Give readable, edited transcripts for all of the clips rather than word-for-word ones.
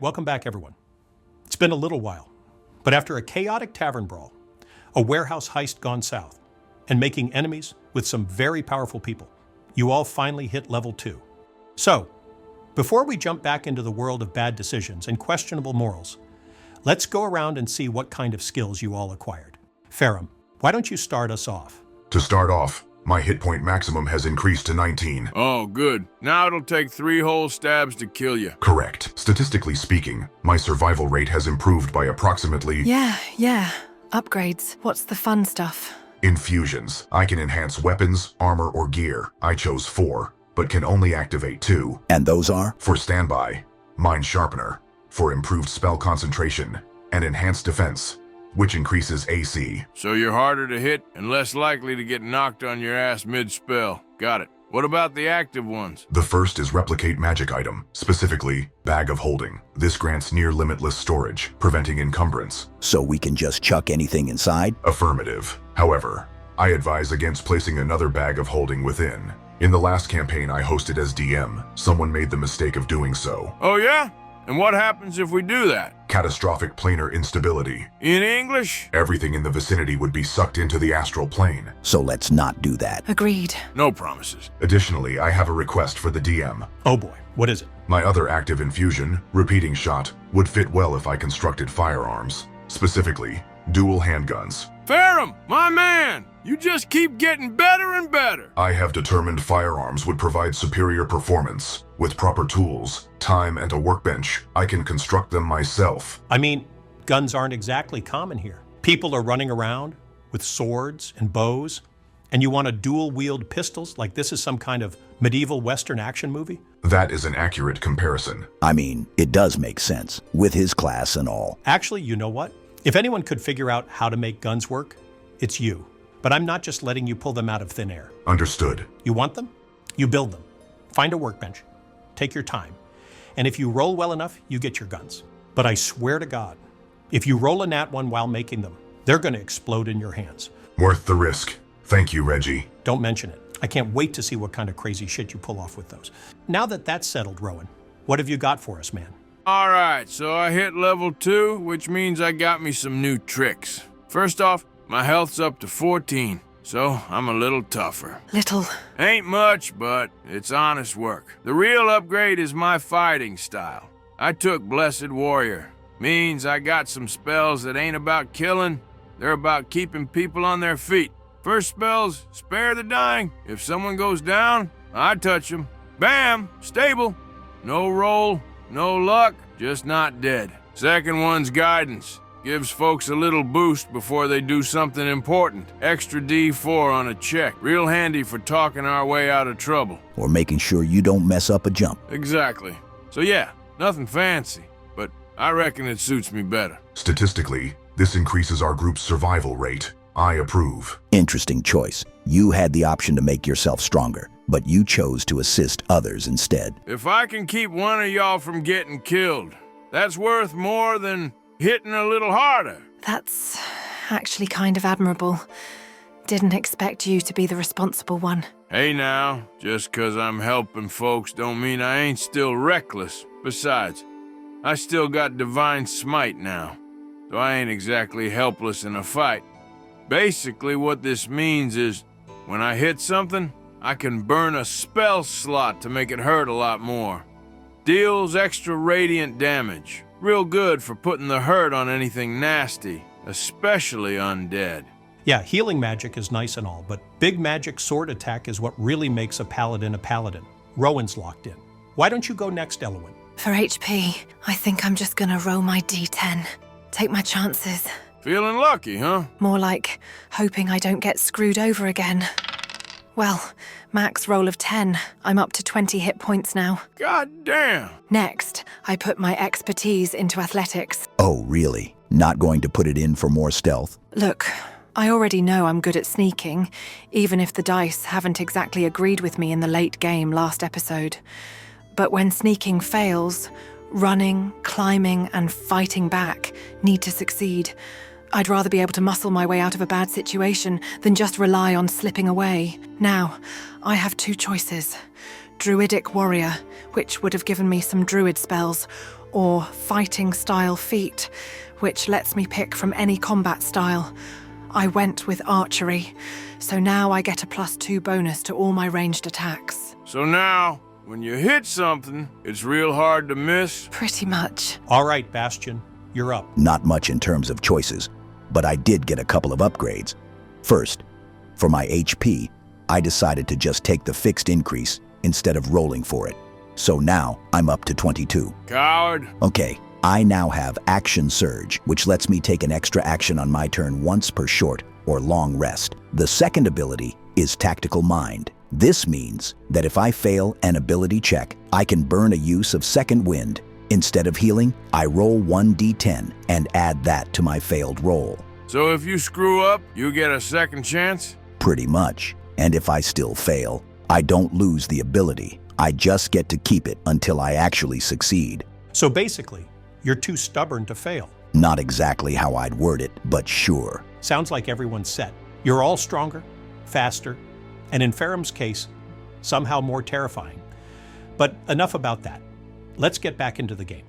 welcome back everyone. It's been a little while, but after a chaotic tavern brawl, a warehouse heist gone south, and making enemies with some very powerful people, you all finally hit level 2. So, before we jump back into the world of bad decisions and questionable morals, let's go around and see what kind of skills you all acquired. Fils-aime, why don't you start us off? To start off, my hit point maximum has increased to 19. Oh, good. Now it'll take 3 whole stabs to kill you. Correct. Statistically speaking, my survival rate has improved by approximately... Yeah. Upgrades. What's the fun stuff? Infusions. I can enhance weapons, armor, or gear. I chose 4, but can only activate 2. And those are? For standby, Mind Sharpener, for improved spell concentration, and enhanced defense, which increases AC. So you're harder to hit and less likely to get knocked on your ass mid-spell. Got it. What about the active ones? The first is Replicate Magic Item, specifically Bag of Holding. This grants near limitless storage, preventing encumbrance. So we can just chuck anything inside? Affirmative. However, I advise against placing another Bag of Holding within. In the last campaign I hosted as DM, someone made the mistake of doing so. Oh yeah? And what happens if we do that? Catastrophic planar instability. In English? Everything in the vicinity would be sucked into the astral plane. So let's not do that. Agreed. No promises. Additionally, I have a request for the DM. Oh boy, what is it? My other active infusion, Repeating Shot, would fit well if I constructed firearms. Specifically, dual handguns. Fils-aime, my man! You just keep getting better and better. I have determined firearms would provide superior performance. With proper tools, time, and a workbench, I can construct them myself. I mean, guns aren't exactly common here. People are running around with swords and bows, and you want to dual-wield pistols like this is some kind of medieval Western action movie? That is an accurate comparison. I mean, it does make sense, with his class and all. Actually, you know what? If anyone could figure out how to make guns work, it's you. But I'm not just letting you pull them out of thin air. Understood. You want them? You build them. Find a workbench. Take your time. And if you roll well enough, you get your guns. But I swear to God, if you roll a nat 1 while making them, they're going to explode in your hands. Worth the risk. Thank you, Reggie. Don't mention it. I can't wait to see what kind of crazy shit you pull off with those. Now that that's settled, Rowan, what have you got for us, man? All right, so I hit level 2, which means I got me some new tricks. First off, my health's up to 14, so I'm a little tougher. Little. Ain't much, but it's honest work. The real upgrade is my fighting style. I took Blessed Warrior. Means I got some spells that ain't about killing, they're about keeping people on their feet. First spell's Spare the Dying. If someone goes down, I touch them. Bam! Stable. No roll, no luck, just not dead. Second one's Guidance. Gives folks a little boost before they do something important. Extra D4 on a check. Real handy for talking our way out of trouble. Or making sure you don't mess up a jump. Exactly. So yeah, nothing fancy, but I reckon it suits me better. Statistically, this increases our group's survival rate. I approve. Interesting choice. You had the option to make yourself stronger, but you chose to assist others instead. If I can keep one of y'all from getting killed, that's worth more than hitting a little harder. That's actually kind of admirable. Didn't expect you to be the responsible one. Hey now, just 'cause I'm helping folks don't mean I ain't still reckless. Besides, I still got Divine Smite now, so I ain't exactly helpless in a fight. Basically what this means is, when I hit something, I can burn a spell slot to make it hurt a lot more. Deals extra radiant damage. Real good for putting the hurt on anything nasty, especially undead. Yeah, healing magic is nice and all, but big magic sword attack is what really makes a paladin. Rowan's locked in. Why don't you go next, Elowen? For HP, I think I'm just gonna roll my D10. Take my chances. Feeling lucky, huh? More like hoping I don't get screwed over again. Well, max roll of 10. I'm up to 20 hit points now. God damn! Next, I put my expertise into athletics. Oh, really? Not going to put it in for more stealth? Look, I already know I'm good at sneaking, even if the dice haven't exactly agreed with me in the late game last episode. But when sneaking fails, running, climbing, and fighting back need to succeed. I'd rather be able to muscle my way out of a bad situation than just rely on slipping away. Now, I have 2 choices. Druidic Warrior, which would have given me some druid spells, or fighting style feat, which lets me pick from any combat style. I went with archery, so now I get a +2 bonus to all my ranged attacks. So now, when you hit something, it's real hard to miss? Pretty much. All right, Bastion, you're up. Not much in terms of choices, but I did get a couple of upgrades. First, for my HP, I decided to just take the fixed increase instead of rolling for it. So now I'm up to 22. Coward. Okay, I now have Action Surge, which lets me take an extra action on my turn once per short or long rest. The second ability is Tactical Mind. This means that if I fail an ability check, I can burn a use of Second Wind. Instead of healing, I roll 1d10 and add that to my failed roll. So if you screw up, you get a second chance? Pretty much. And if I still fail, I don't lose the ability. I just get to keep it until I actually succeed. So basically, you're too stubborn to fail. Not exactly how I'd word it, but sure. Sounds like everyone's set. You're all stronger, faster, and in Ferrum's case, somehow more terrifying. But enough about that. Let's get back into the game.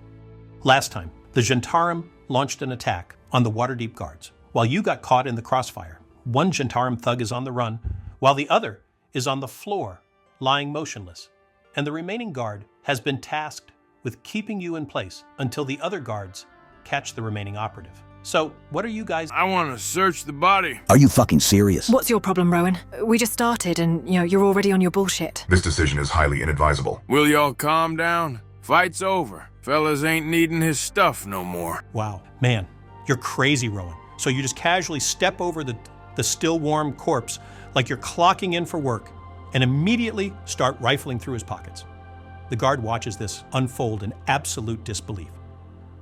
Last time, the Jentarum launched an attack on the Waterdeep guards. While you got caught in the crossfire, one Jentarum thug is on the run, while the other is on the floor, lying motionless. And the remaining guard has been tasked with keeping you in place until the other guards catch the remaining operative. So, what are you guys— I want to search the body. Are you fucking serious? What's your problem, Rowan? We just started and, you're already on your bullshit. This decision is highly inadvisable. Will y'all calm down? Fight's over. Fellas ain't needing his stuff no more. Wow, man, you're crazy, Rowan. So you just casually step over the still warm corpse like you're clocking in for work and immediately start rifling through his pockets. The guard watches this unfold in absolute disbelief.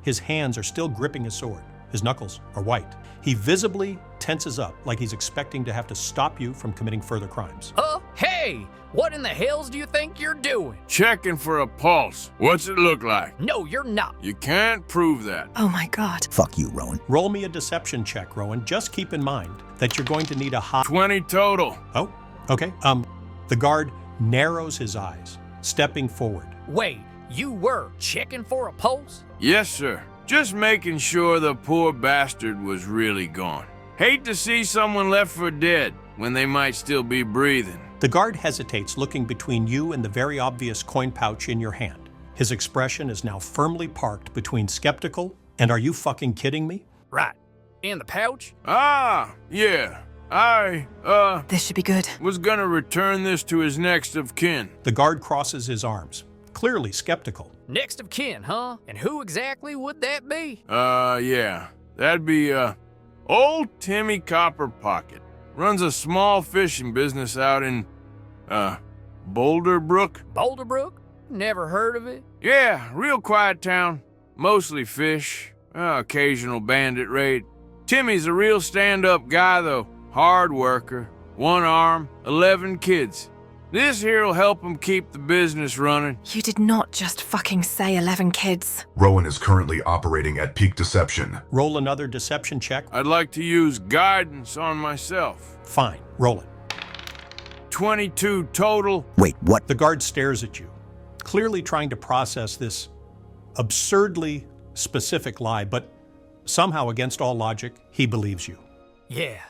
His hands are still gripping his sword. His knuckles are white. He visibly tenses up like he's expecting to have to stop you from committing further crimes. Hey! What in the hells do you think you're doing? Checking for a pulse. What's it look like? No, you're not. You can't prove that. Oh my god. Fuck you, Rowan. Roll me a deception check, Rowan. Just keep in mind that you're going to need a high— 20 total. Oh, okay. The guard narrows his eyes, stepping forward. Wait, you were checking for a pulse? Yes, sir. Just making sure the poor bastard was really gone. Hate to see someone left for dead when they might still be breathing. The guard hesitates, looking between you and the very obvious coin pouch in your hand. His expression is now firmly parked between skeptical and "are you fucking kidding me?" Right. In the pouch? Ah, yeah. This should be good. Was gonna return this to his next of kin. The guard crosses his arms, clearly skeptical. Next of kin, huh? And who exactly would that be? Yeah. That'd be, old Timmy Copper Pocket. Runs a small fishing business out in, Boulder Brook? Boulder Brook? Never heard of it. Yeah, real quiet town. Mostly fish. Occasional bandit raid. Timmy's a real stand-up guy, though. Hard worker. One arm, 11 kids. This here'll help him keep the business running. You did not just fucking say 11 kids. Rowan is currently operating at peak deception. Roll another deception check. I'd like to use guidance on myself. Fine, roll it. 22 total. Wait, what? The guard stares at you, clearly trying to process this absurdly specific lie, but somehow, against all logic, he believes you. Yeah,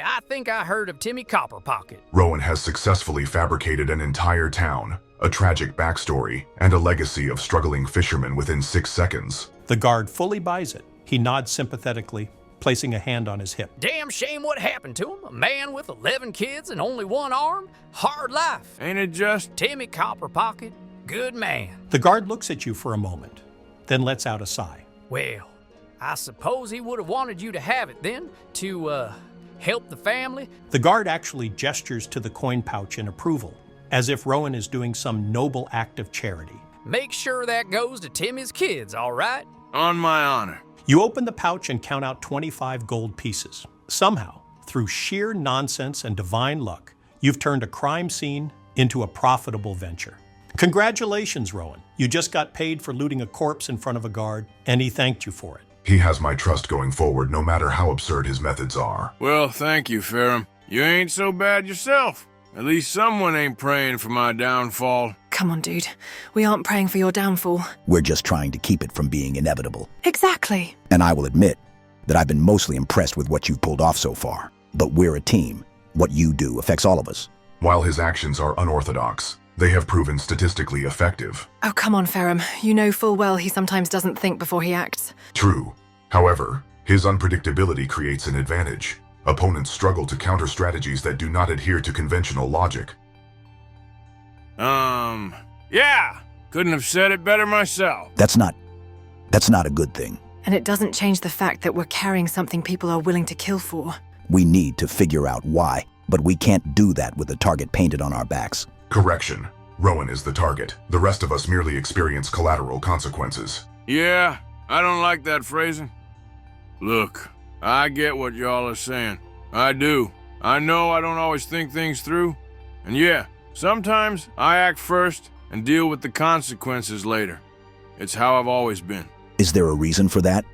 I think I heard of Timmy Copper Pocket. Rowan has successfully fabricated an entire town, a tragic backstory, and a legacy of struggling fishermen within 6 seconds. The guard fully buys it. He nods sympathetically, placing a hand on his hip. Damn shame what happened to him. A man with 11 kids and only one arm. Hard life. Ain't it just? Timmy Copper Pocket, good man. The guard looks at you for a moment, then lets out a sigh. Well, I suppose he would have wanted you to have it then, to, help the family. The guard actually gestures to the coin pouch in approval, as if Rowan is doing some noble act of charity. Make sure that goes to Timmy's kids, all right? On my honor. You open the pouch and count out 25 gold pieces. Somehow, through sheer nonsense and divine luck, you've turned a crime scene into a profitable venture. Congratulations, Rowan. You just got paid for looting a corpse in front of a guard, and he thanked you for it. He has my trust going forward, no matter how absurd his methods are. Well, thank you, Ferrum. You ain't so bad yourself. At least someone ain't praying for my downfall. Come on, dude. We aren't praying for your downfall. We're just trying to keep it from being inevitable. Exactly. And I will admit that I've been mostly impressed with what you've pulled off so far. But we're a team. What you do affects all of us. While his actions are unorthodox, they have proven statistically effective. Oh, come on, Ferrum. You know full well he sometimes doesn't think before he acts. True. However, his unpredictability creates an advantage. Opponents struggle to counter strategies that do not adhere to conventional logic. Yeah. Couldn't have said it better myself. That's not a good thing. And it doesn't change the fact that we're carrying something people are willing to kill for. We need to figure out why, but we can't do that with the target painted on our backs. Correction. Rowan is the target. The rest of us merely experience collateral consequences. Yeah, I don't like that phrasing. Look, I get what y'all are saying. I do. I know I don't always think things through. And yeah, sometimes I act first and deal with the consequences later. It's how I've always been. Is there a reason for that?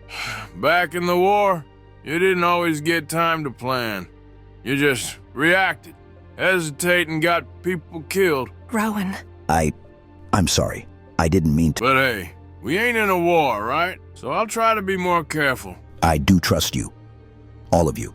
Back in the war, you didn't always get time to plan. You just reacted, hesitated, and got people killed. Rowan. I'm sorry. I didn't mean to. But hey, we ain't in a war, right? So I'll try to be more careful. I do trust you. All of you.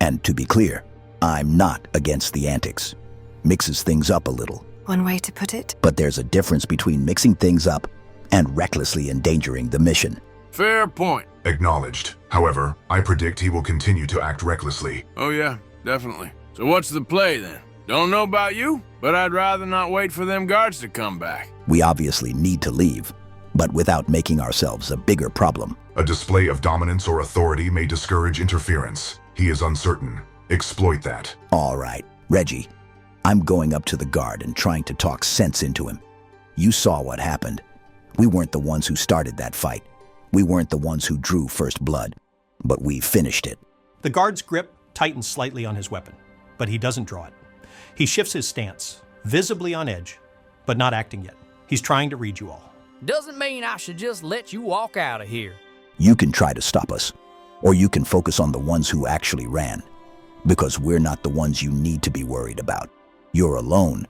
And to be clear, I'm not against the antics. Mixes things up a little. One way to put it. But there's a difference between mixing things up and recklessly endangering the mission. Fair point. Acknowledged. However, I predict he will continue to act recklessly. Oh yeah, definitely. So what's the play then? Don't know about you, but I'd rather not wait for them guards to come back. We obviously need to leave, but without making ourselves a bigger problem. A display of dominance or authority may discourage interference. He is uncertain. Exploit that. All right, Reggie, I'm going up to the guard and trying to talk sense into him. You saw what happened. We weren't the ones who started that fight. We weren't the ones who drew first blood, but we finished it. The guard's grip tightens slightly on his weapon, but he doesn't draw it. He shifts his stance, visibly on edge, but not acting yet. He's trying to read you all. Doesn't mean I should just let you walk out of here. You can try to stop us, or you can focus on the ones who actually ran, because we're not the ones you need to be worried about. You're alone.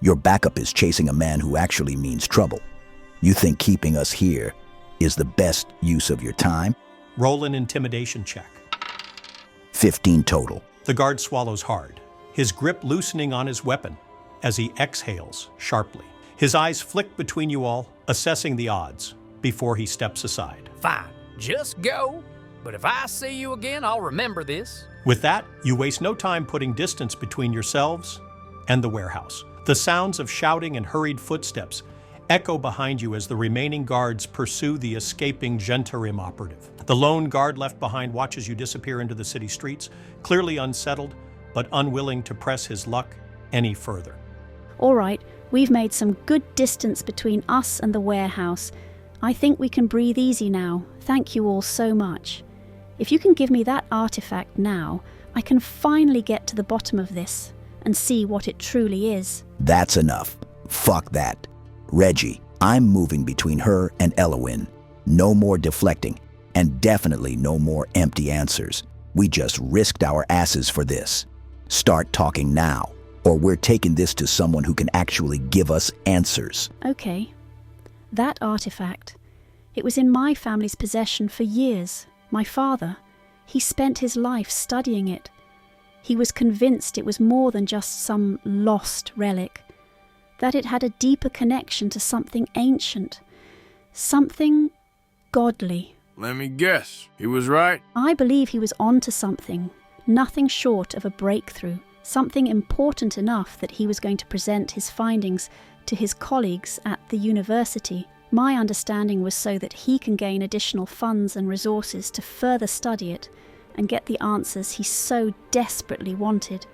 Your backup is chasing a man who actually means trouble. You think keeping us here is the best use of your time? Roll an intimidation check. 15 total. The guard swallows hard, his grip loosening on his weapon as he exhales sharply. His eyes flick between you all, assessing the odds before he steps aside. Fine, just go. But if I see you again, I'll remember this. With that, you waste no time putting distance between yourselves and the warehouse. The sounds of shouting and hurried footsteps echo behind you as the remaining guards pursue the escaping Gentarim operative. The lone guard left behind watches you disappear into the city streets, clearly unsettled, but unwilling to press his luck any further. All right, we've made some good distance between us and the warehouse. I think we can breathe easy now. Thank you all so much. If you can give me that artifact now, I can finally get to the bottom of this and see what it truly is. That's enough. Fuck that. Reggie, I'm moving between her and Elowin. No more deflecting, and definitely no more empty answers. We just risked our asses for this. Start talking now, or we're taking this to someone who can actually give us answers. Okay. That artifact. It was in my family's possession for years. My father. He spent his life studying it. He was convinced it was more than just some lost relic. That it had a deeper connection to something ancient. Something godly. Let me guess. He was right? I believe he was onto something. Nothing short of a breakthrough. Something important enough that he was going to present his findings to his colleagues at the university. My understanding was so that he can gain additional funds and resources to further study it and get the answers he so desperately wanted.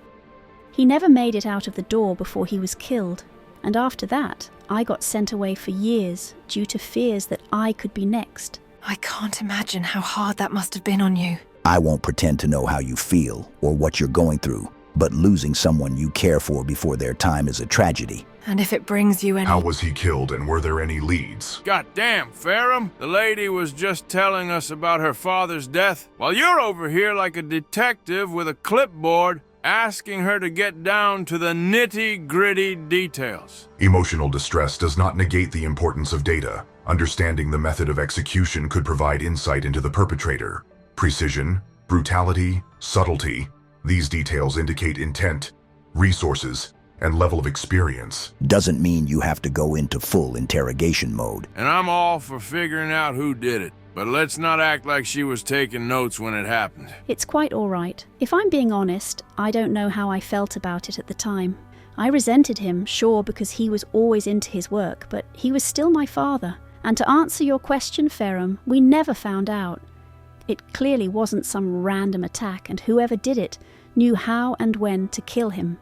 He never made it out of the door before he was killed, and after that, I got sent away for years due to fears that I could be next. I can't imagine how hard that must have been on you. I won't pretend to know how you feel or what you're going through, but losing someone you care for before their time is a tragedy. And if it brings you any... How was he killed, and were there any leads? Goddamn, Ferrum. The lady was just telling us about her father's death, while you're over here like a detective with a clipboard asking her to get down to the nitty-gritty details. Emotional distress does not negate the importance of data. Understanding the method of execution could provide insight into the perpetrator. Precision, brutality, subtlety. These details indicate intent, resources, and level of experience. Doesn't mean you have to go into full interrogation mode. And I'm all for figuring out who did it. But let's not act like she was taking notes when it happened. It's quite all right. If I'm being honest, I don't know how I felt about it at the time. I resented him, sure, because he was always into his work, but he was still my father. And to answer your question, Ferrum, we never found out. It clearly wasn't some random attack, and whoever did it knew how and when to kill him.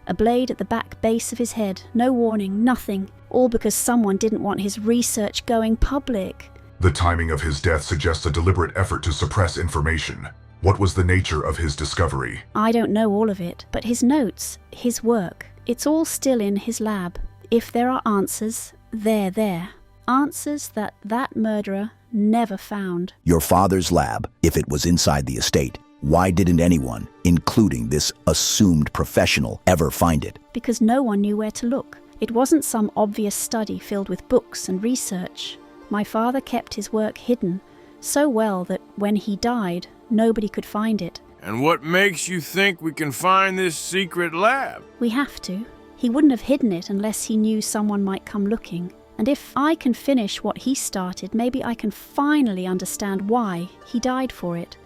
A blade at the back base of his head, no warning, nothing, all because someone didn't want his research going public. The timing of his death suggests a deliberate effort to suppress information. What was the nature of his discovery? I don't know all of it, but his notes, his work, it's all still in his lab. If there are answers, they're there. Answers that murderer never found. Your father's lab, if it was inside the estate, why didn't anyone, including this assumed professional, ever find it? Because no one knew where to look. It wasn't some obvious study filled with books and research. My father kept his work hidden, so well that when he died, nobody could find it. And what makes you think we can find this secret lab? We have to. He wouldn't have hidden it unless he knew someone might come looking. And if I can finish what he started, maybe I can finally understand why he died for it.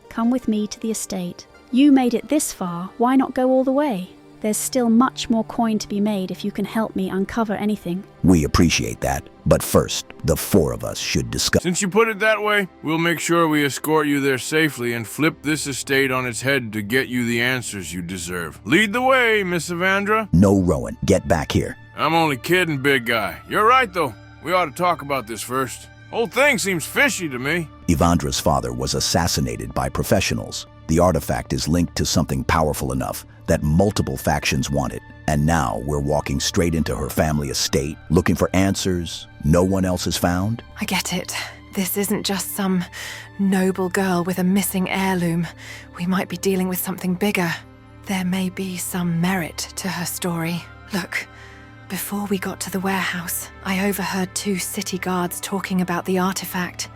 Come with me to the estate. You made it this far, why not go all the way? There's still much more coin to be made if you can help me uncover anything. We appreciate that, but first, the four of us should discuss. Since you put it that way, we'll make sure we escort you there safely and flip this estate on its head to get you the answers you deserve. Lead the way, Miss Evandra. No, Rowan, get back here. I'm only kidding, big guy. You're right, though. We ought to talk about this first. Whole thing seems fishy to me. Evandra's father was assassinated by professionals. The artifact is linked to something powerful enough that multiple factions want it. And now we're walking straight into her family estate, looking for answers no one else has found. I get it. This isn't just some noble girl with a missing heirloom. We might be dealing with something bigger. There may be some merit to her story. Look, before we got to the warehouse, I overheard 2 city guards talking about the artifact.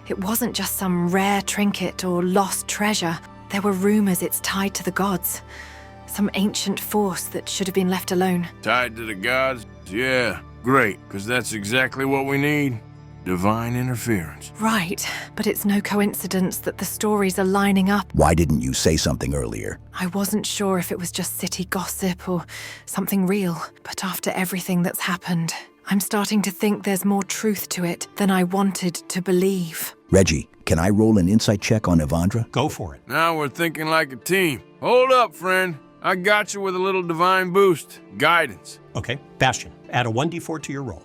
It wasn't just some rare trinket or lost treasure. There were rumors it's tied to the gods. Some ancient force that should have been left alone. Tied to the gods? Yeah, great, because that's exactly what we need. Divine interference. Right, but it's no coincidence that the stories are lining up. Why didn't you say something earlier? I wasn't sure if it was just city gossip or something real, but after everything that's happened, I'm starting to think there's more truth to it than I wanted to believe. Reggie, can I roll an insight check on Evandra? Go for it. Now we're thinking like a team. Hold up, friend. I got you with a little divine boost. Guidance. Okay, Bastion, add a 1d4 to your roll.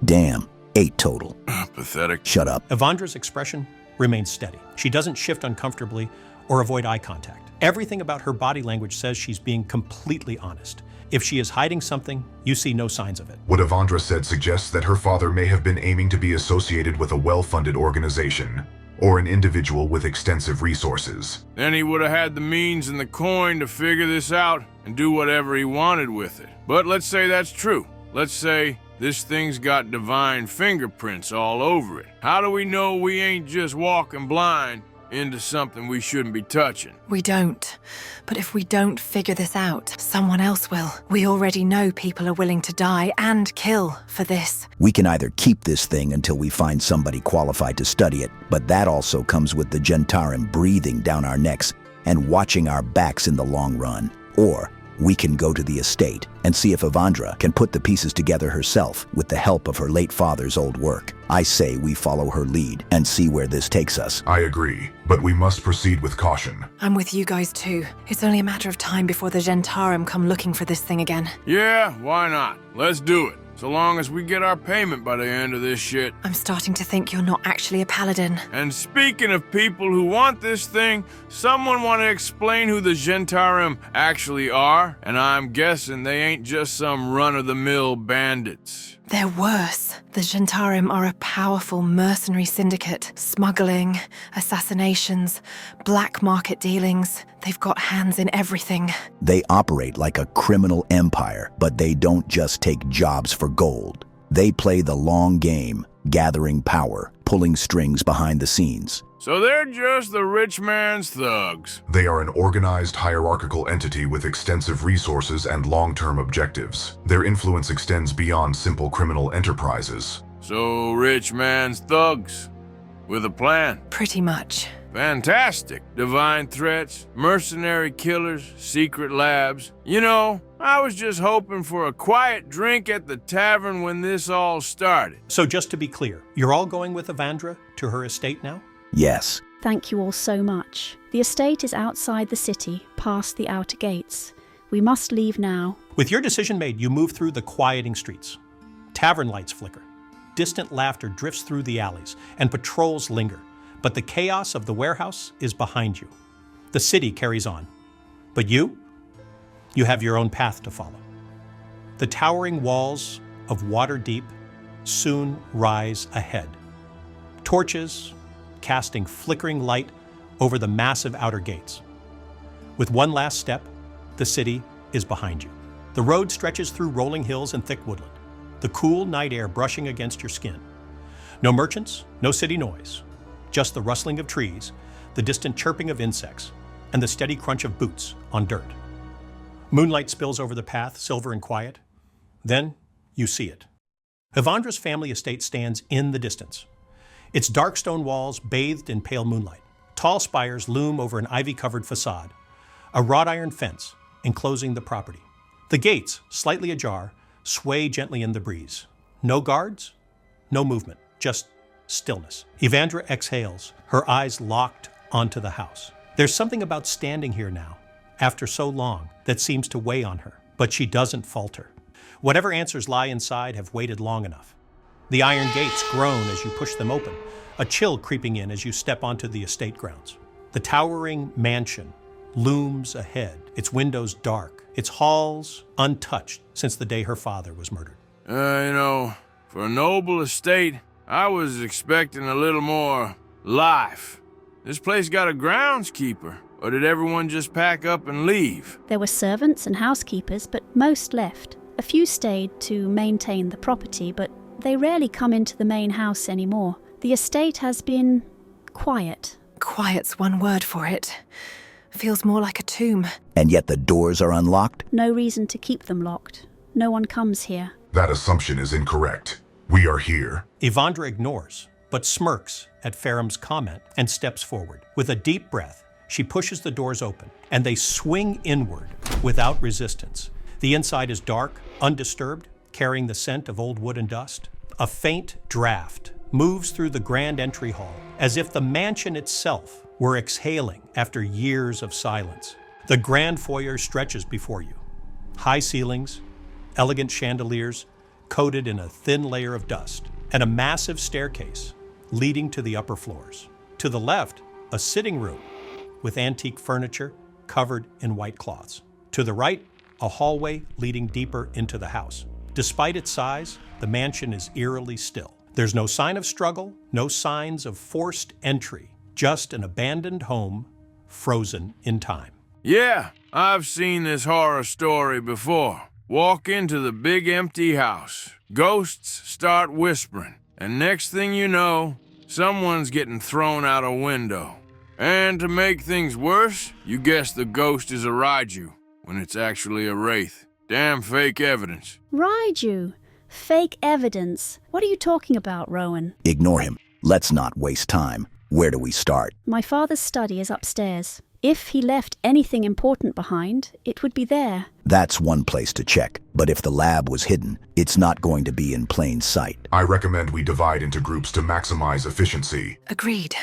Damn, 8 total. Pathetic. Shut up. Evandra's expression remains steady. She doesn't shift uncomfortably or avoid eye contact. Everything about her body language says she's being completely honest. If she is hiding something, you see no signs of it. What Evandra said suggests that her father may have been aiming to be associated with a well-funded organization, or an individual with extensive resources. Then he would have had the means and the coin to figure this out and do whatever he wanted with it. But let's say that's true. Let's say this thing's got divine fingerprints all over it. How do we know we ain't just walking blind into something we shouldn't be touching? We don't. But if we don't figure this out, someone else will. We already know people are willing to die and kill for this. We can either keep this thing until we find somebody qualified to study it, but that also comes with the Gentarum breathing down our necks and watching our backs in the long run. Or we can go to the estate and see if Evandra can put the pieces together herself with the help of her late father's old work. I say we follow her lead and see where this takes us. I agree, but we must proceed with caution. I'm with you guys too. It's only a matter of time before the Gentarum come looking for this thing again. Yeah, why not? Let's do it. So long as we get our payment by the end of this shit. I'm starting to think you're not actually a paladin. And speaking of people who want this thing, someone want to explain who the Gentarum actually are? And I'm guessing they ain't just some run-of-the-mill bandits. They're worse. The Gentarim are a powerful mercenary syndicate. Smuggling, assassinations, black market dealings. They've got hands in everything. They operate like a criminal empire, but they don't just take jobs for gold. They play the long game, gathering power, pulling strings behind the scenes. So they're just the rich man's thugs. They are an organized hierarchical entity with extensive resources and long-term objectives. Their influence extends beyond simple criminal enterprises. So rich man's thugs. With a plan. Pretty much. Fantastic. Divine threats, mercenary killers, secret labs. You know, I was just hoping for a quiet drink at the tavern when this all started. So just to be clear, you're all going with Evandra to her estate now? Yes. Thank you all so much. The estate is outside the city, past the outer gates. We must leave now. With your decision made, you move through the quieting streets. Tavern lights flicker. Distant laughter drifts through the alleys, and patrols linger. But the chaos of the warehouse is behind you. The city carries on. But you have your own path to follow. The towering walls of Waterdeep soon rise ahead. Torches casting flickering light over the massive outer gates. With one last step, the city is behind you. The road stretches through rolling hills and thick woodland, the cool night air brushing against your skin. No merchants, no city noise, just the rustling of trees, the distant chirping of insects, and the steady crunch of boots on dirt. Moonlight spills over the path, silver and quiet. Then you see it. Evandra's family estate stands in the distance. Its dark stone walls bathed in pale moonlight. Tall spires loom over an ivy-covered facade, a wrought iron fence enclosing the property. The gates, slightly ajar, sway gently in the breeze. No guards, no movement, just stillness. Evandra exhales, her eyes locked onto the house. There's something about standing here now, after so long, that seems to weigh on her, but she doesn't falter. Whatever answers lie inside have waited long enough. The iron gates groan as you push them open, a chill creeping in as you step onto the estate grounds. The towering mansion looms ahead, its windows dark, its halls untouched since the day her father was murdered. For a noble estate, I was expecting a little more life. This place got a groundskeeper, or did everyone just pack up and leave? There were servants and housekeepers, but most left. A few stayed to maintain the property, but they rarely come into the main house anymore. The estate has been quiet. Quiet's one word for it. Feels more like a tomb. And yet the doors are unlocked? No reason to keep them locked. No one comes here. That assumption is incorrect. We are here. Evandra ignores, but smirks at Fils-aime's comment and steps forward. With a deep breath, she pushes the doors open, and they swing inward without resistance. The inside is dark, undisturbed, carrying the scent of old wood and dust. A faint draft moves through the grand entry hall, as if the mansion itself were exhaling after years of silence. The grand foyer stretches before you. High ceilings, elegant chandeliers coated in a thin layer of dust, and a massive staircase leading to the upper floors. To the left, a sitting room with antique furniture covered in white cloths. To the right, a hallway leading deeper into the house. Despite its size, the mansion is eerily still. There's no sign of struggle, no signs of forced entry, just an abandoned home frozen in time. Yeah, I've seen this horror story before. Walk into the big empty house. Ghosts start whispering, and next thing you know, someone's getting thrown out a window. And to make things worse, you guess the ghost is a Raiju, when it's actually a wraith. Damn fake evidence. Raiju? Fake evidence? What are you talking about, Rowan? Ignore him. Let's not waste time. Where do we start? My father's study is upstairs. If he left anything important behind, it would be there. That's one place to check. But if the lab was hidden, it's not going to be in plain sight. I recommend we divide into groups to maximize efficiency. Agreed.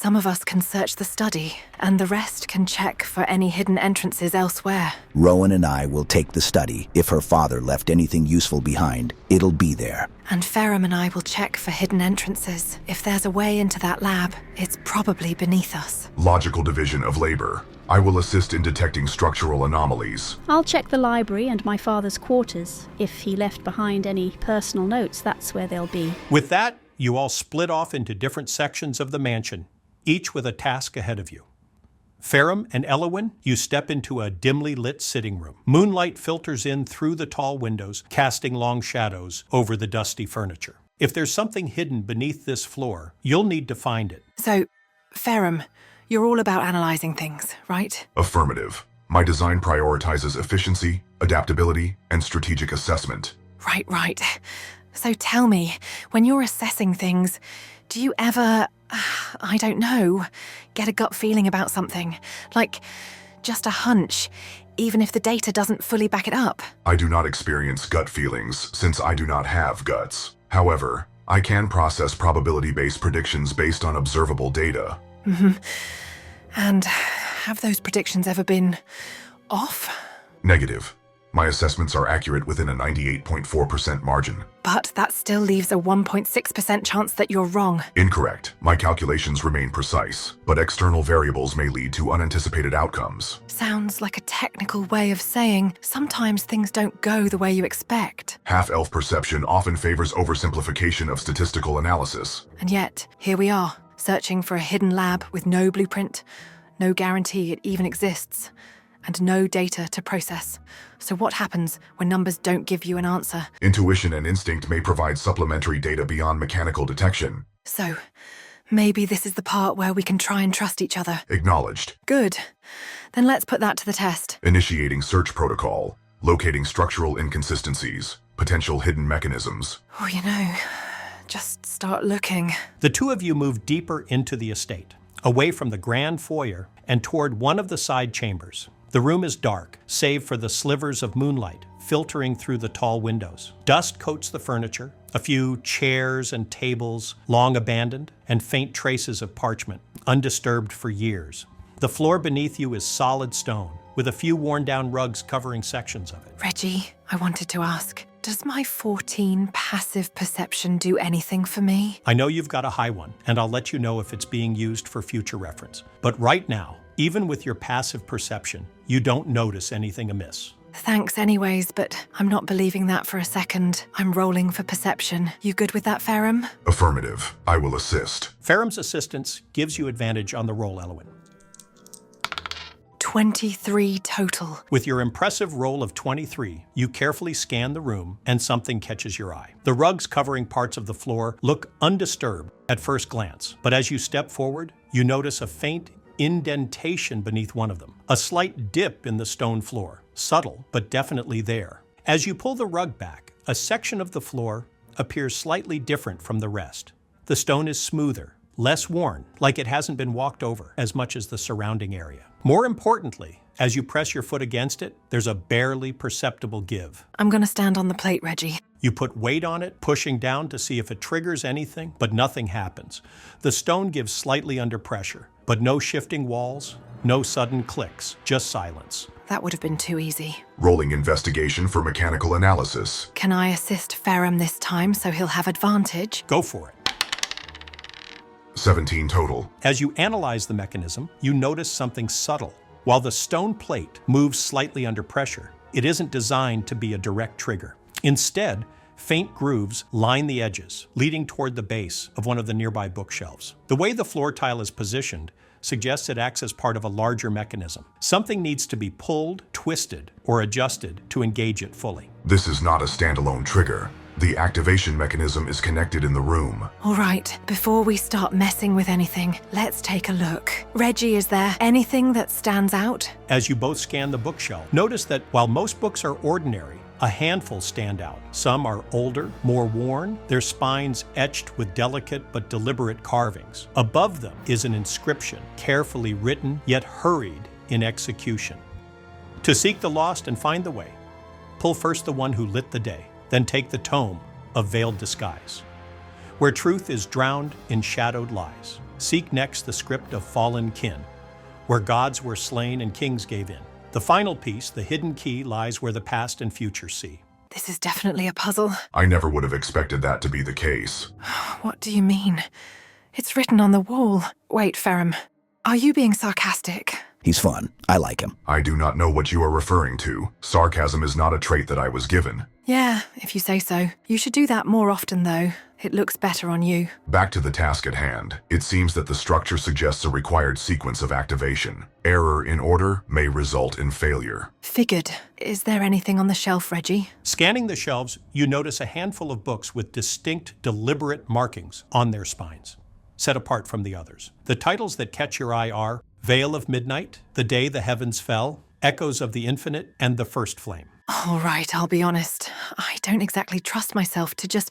Some of us can search the study, and the rest can check for any hidden entrances elsewhere. Rowan and I will take the study. If her father left anything useful behind, it'll be there. And Ferrum and I will check for hidden entrances. If there's a way into that lab, it's probably beneath us. Logical division of labor. I will assist in detecting structural anomalies. I'll check the library and my father's quarters. If he left behind any personal notes, that's where they'll be. With that, you all split off into different sections of the mansion, each with a task ahead of you. Ferrum and Elowin, you step into a dimly lit sitting room. Moonlight filters in through the tall windows, casting long shadows over the dusty furniture. If there's something hidden beneath this floor, you'll need to find it. So, Ferrum, you're all about analyzing things, right? Affirmative. My design prioritizes efficiency, adaptability, and strategic assessment. Right. So tell me, when you're assessing things, do you ever, I don't know, get a gut feeling about something? Like, just a hunch, even if the data doesn't fully back it up? I do not experience gut feelings since I do not have guts. However, I can process probability-based predictions based on observable data. And have those predictions ever been off? Negative. My assessments are accurate within a 98.4% margin. But that still leaves a 1.6% chance that you're wrong. Incorrect. My calculations remain precise, but external variables may lead to unanticipated outcomes. Sounds like a technical way of saying sometimes things don't go the way you expect. Half-elf perception often favors oversimplification of statistical analysis. And yet, here we are, searching for a hidden lab with no blueprint, no guarantee it even exists, and no data to process. So what happens when numbers don't give you an answer? Intuition and instinct may provide supplementary data beyond mechanical detection. So, maybe this is the part where we can try and trust each other. Acknowledged. Good. Then let's put that to the test. Initiating search protocol. Locating structural inconsistencies. Potential hidden mechanisms. Oh, just start looking. The two of you move deeper into the estate, away from the grand foyer and toward one of the side chambers. The room is dark, save for the slivers of moonlight filtering through the tall windows. Dust coats the furniture, a few chairs and tables long abandoned, and faint traces of parchment, undisturbed for years. The floor beneath you is solid stone, with a few worn-down rugs covering sections of it. Reggie, I wanted to ask, does my 14 passive perception do anything for me? I know you've got a high one, and I'll let you know if it's being used for future reference. But right now, even with your passive perception, you don't notice anything amiss. Thanks anyways, but I'm not believing that for a second. I'm rolling for perception. You good with that, Ferrum? Affirmative. I will assist. Ferrum's assistance gives you advantage on the roll, Elowin. 23 total. With your impressive roll of 23, you carefully scan the room and something catches your eye. The rugs covering parts of the floor look undisturbed at first glance, but as you step forward, you notice a faint indentation beneath one of them, a slight dip in the stone floor, subtle but definitely there. As you pull the rug back, a section of the floor appears slightly different from the rest. The stone is smoother, less worn, like it hasn't been walked over as much as the surrounding area. More importantly, as you press your foot against it, there's a barely perceptible give. I'm gonna stand on the plate, Reggie. You put weight on it, pushing down to see if it triggers anything, but nothing happens. The stone gives slightly under pressure, but no shifting walls, no sudden clicks, just silence. That would have been too easy. Rolling investigation for mechanical analysis. Can I assist Ferrum this time so he'll have advantage? Go for it. 17 total. As you analyze the mechanism, you notice something subtle. While the stone plate moves slightly under pressure, it isn't designed to be a direct trigger. Instead, faint grooves line the edges, leading toward the base of one of the nearby bookshelves. The way the floor tile is positioned suggests it acts as part of a larger mechanism. Something needs to be pulled, twisted, or adjusted to engage it fully. This is not a standalone trigger. The activation mechanism is connected in the room. All right, before we start messing with anything, let's take a look. Reggie, is there anything that stands out? As you both scan the bookshelf, notice that while most books are ordinary, a handful stand out. Some are older, more worn, their spines etched with delicate but deliberate carvings. Above them is an inscription, carefully written yet hurried in execution. To seek the lost and find the way, pull first the one who lit the day, then take the tome of veiled disguise, where truth is drowned in shadowed lies. Seek next the script of fallen kin, where gods were slain and kings gave in. The final piece, the hidden key, lies where the past and future see. This is definitely a puzzle. I never would have expected that to be the case. What do you mean? It's written on the wall. Wait, Ferrum, are you being sarcastic? He's fun. I like him. I do not know what you are referring to. Sarcasm is not a trait that I was given. Yeah, if you say so. You should do that more often, though. It looks better on you. Back to the task at hand. It seems that the structure suggests a required sequence of activation. Error in order may result in failure. Figured. Is there anything on the shelf, Reggie? Scanning the shelves, you notice a handful of books with distinct, deliberate markings on their spines, set apart from the others. The titles that catch your eye are Veil of Midnight, The Day the Heavens Fell, Echoes of the Infinite, and The First Flame. All right, I'll be honest. I don't exactly trust myself to just